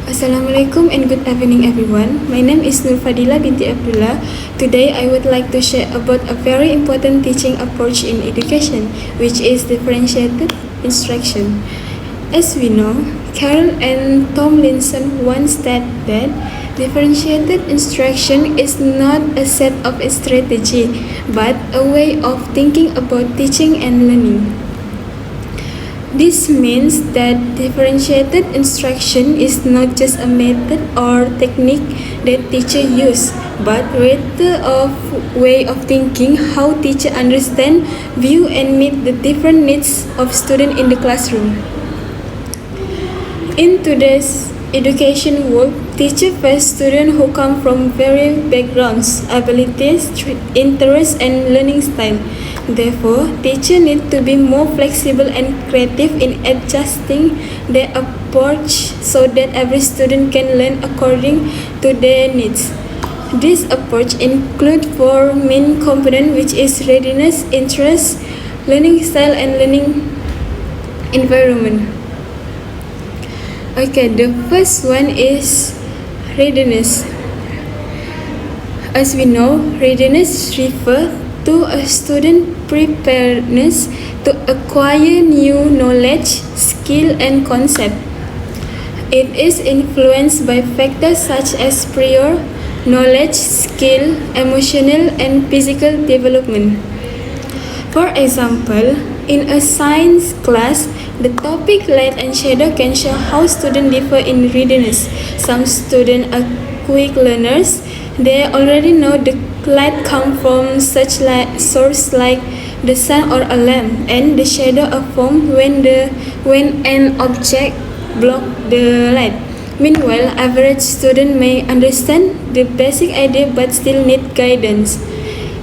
Assalamualaikum and good evening everyone. My name is Nur Fadila binti Abdullah. Today I would like to share about a very important teaching approach in education, which is differentiated instruction. As we know, Carol and Tomlinson once said that differentiated instruction is not a set of strategy, but a way of thinking about teaching and learning. This means that differentiated instruction is not just a method or technique that teacher use, but rather a way of thinking how teacher understand, view and meet the different needs of student in the classroom. In today's education world, teachers face students who come from various backgrounds, abilities, interests, and learning style. Therefore, teachers need to be more flexible and creative in adjusting their approach so that every student can learn according to their needs. This approach includes four main components, which is readiness, interest, learning style, and learning environment. Okay, the first one is readiness. As we know, readiness refers to a student preparedness to acquire new knowledge, skill, and concept. It is influenced by factors such as prior knowledge, skill, emotional, and physical development. For example, in a science class, the topic light and shadow can show how students differ in readiness. Some students are quick learners. They already know the light comes from such source like the sun or a lamp, and the shadow are formed when an object blocks the light. Meanwhile, average student may understand the basic idea but still need guidance.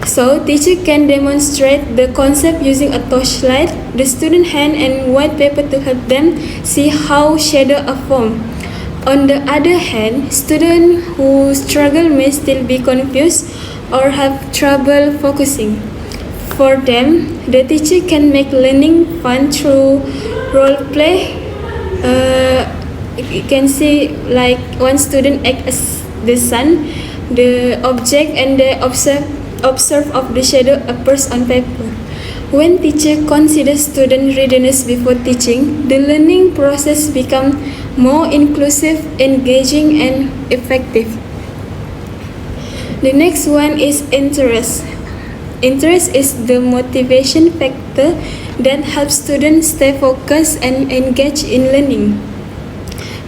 So, teacher can demonstrate the concept using a torchlight, the student hand, and white paper to help them see how shadows are formed. On the other hand, students who struggle may still be confused or have trouble focusing. For them, the teacher can make learning fun through role play. You can see like one student act as the sun, the object, and the observe of the shadow appears on paper. When teacher considers student readiness before teaching, the learning process becomes more inclusive, engaging, and effective. The next one is interest. Interest is the motivation factor that helps students stay focused and engage in learning.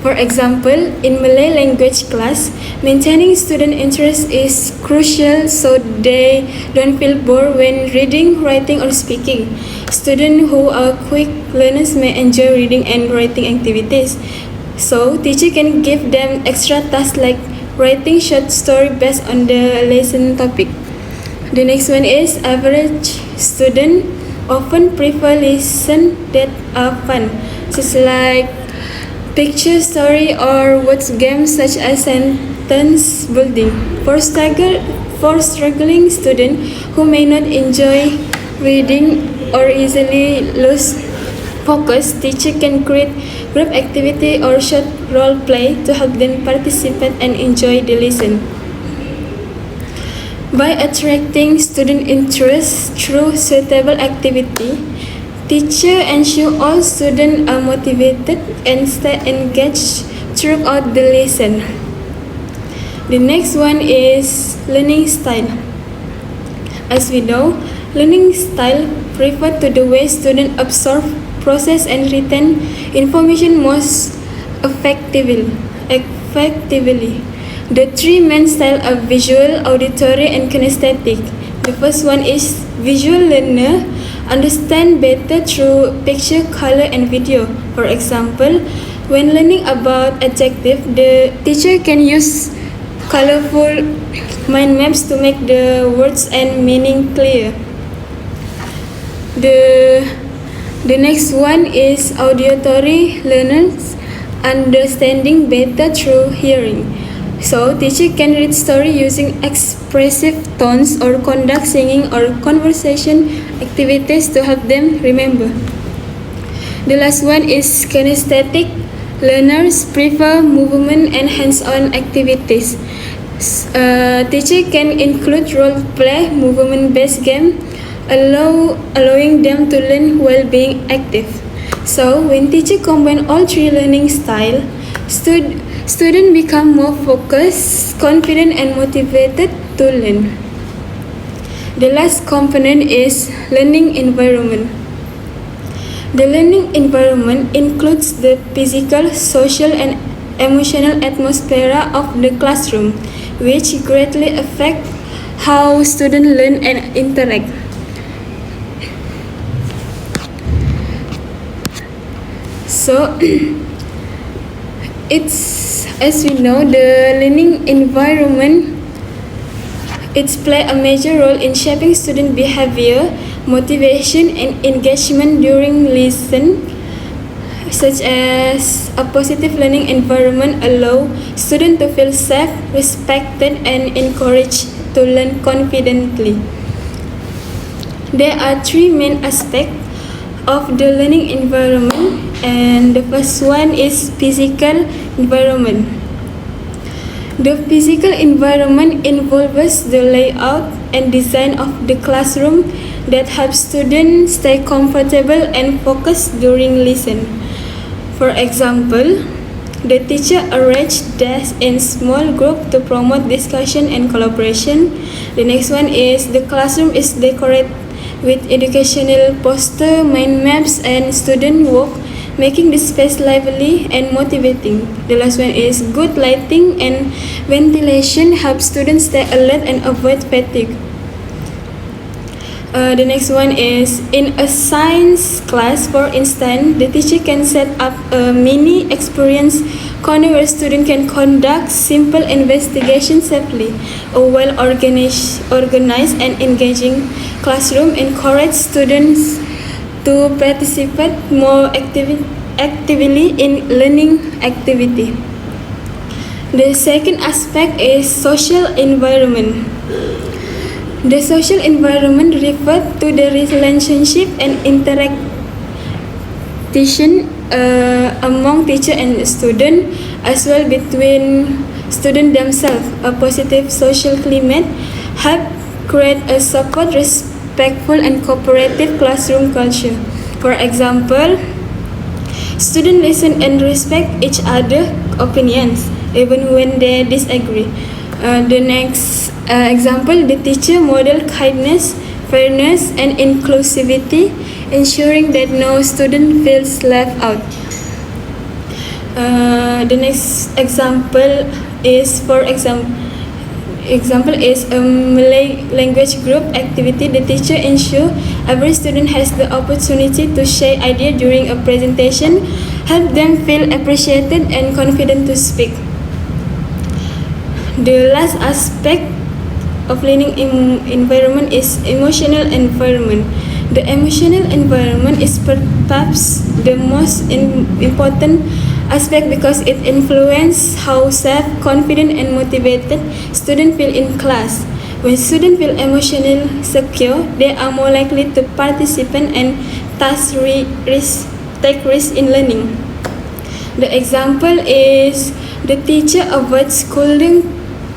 For example, in Malay language class, maintaining student interest is crucial so they don't feel bored when reading, writing, or speaking. Students who are quick learners may enjoy reading and writing activities. So, teacher can give them extra tasks like writing short story based on the lesson topic. The next one is average student often prefer lessons that are fun, just like picture story or words games such as sentence building. For struggling students who may not enjoy reading or easily lose focus, teacher can create group activity or short role play to help them participate and enjoy the lesson. By attracting student interest through suitable activity, teacher ensure all students are motivated and stay engaged throughout the lesson. The next one is learning style. As we know, learning style refers to the way students absorb, process, and retain information most effectively. The three main styles are visual, auditory, and kinesthetic. The first one is visual learner understand better through picture, color, and video. For example, when learning about adjective, the teacher can use colorful mind maps to make the words and meaning clear. The next one is auditory learners understanding better through hearing. So, teacher can read story using expressive tones or conduct singing or conversation activities to help them remember. The last one is kinesthetic Learners prefer movement and hands-on activities. Teacher can include role-play, movement-based game, allowing them to learn while being active. So, when teacher combine all three learning style, students become more focused, confident, and motivated to learn. The last component is learning environment. The learning environment includes the physical, social, and emotional atmosphere of the classroom, which greatly affect how students learn and interact. So, it's, as we know, the learning environment it's play a major role in shaping student behavior, motivation, and engagement during lesson, such as a positive learning environment allow students to feel safe, respected, and encouraged to learn confidently. There are three main aspects of the learning environment, and the first one is physical environment. The physical environment involves the layout and design of the classroom that helps students stay comfortable and focused during lesson. For example, the teacher arranged desks in small groups to promote discussion and collaboration. The next one is the classroom is decorated with educational poster, mind maps, and student work, making the space lively and motivating. The last one is good lighting and ventilation helps students stay alert and avoid fatigue. The next one is in a science class, for instance, the teacher can set up a mini experience corner where students can conduct simple investigations safely. A well-organized and engaging classroom encourages students to participate more actively in learning activity. The second aspect is social environment. The social environment refers to the relationship and interaction among teacher and student, as well between students themselves. A positive social climate help create a support, respectful, and cooperative classroom culture. For example, students listen and respect each other's opinions, even when they disagree. The next example, the teacher model kindness, fairness, and inclusivity, ensuring that no student feels left out. The next example is, a Malay language group activity. The teacher ensures every student has the opportunity to share ideas during a presentation, help them feel appreciated and confident to speak. The last aspect of learning environment is emotional environment. The emotional environment is perhaps the most important aspect because it influences how safe, confident, and motivated students feel in class. When students feel emotionally secure, they are more likely to participate and thus take risks in learning. The example is the teacher avoids scolding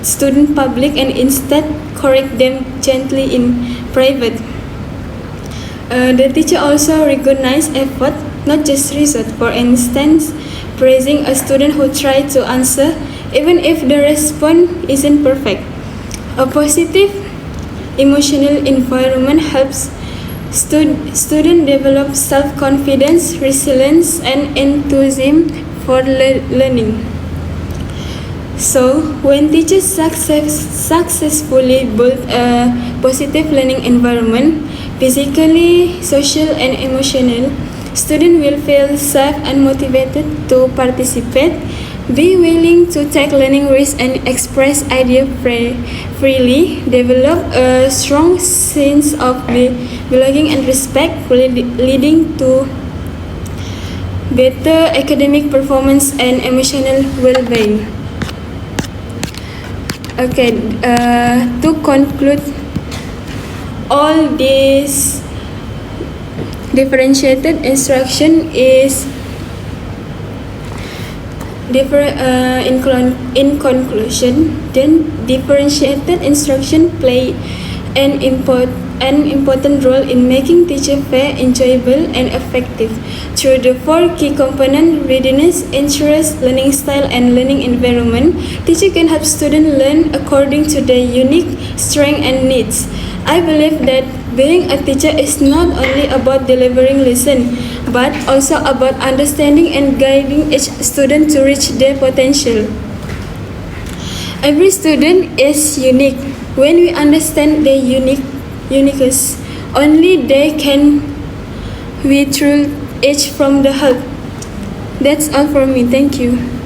student public and instead correct them gently in private. The teacher also recognizes effort, not just result. For instance, praising a student who tried to answer even if the response isn't perfect. A positive emotional environment helps students develop self-confidence, resilience, and enthusiasm for learning. So, when teachers successfully build a positive learning environment, physically, social, and emotional, students will feel safe and motivated to participate, be willing to take learning risks, and express ideas freely, develop a strong sense of belonging and respect, leading to better academic performance and emotional well-being. Okay, to conclude all this differentiated instruction is In conclusion, then differentiated instruction play an important role in making teaching fair, enjoyable, and effective. Through the four key components: readiness, interest, learning style, and learning environment, teacher can help students learn according to their unique strengths and needs. I believe that being a teacher is not only about delivering lesson, but also about understanding and guiding each student to reach their potential. Every student is unique. When we understand their uniqueness, only they can we truly each from the help. That's all for me. Thank you.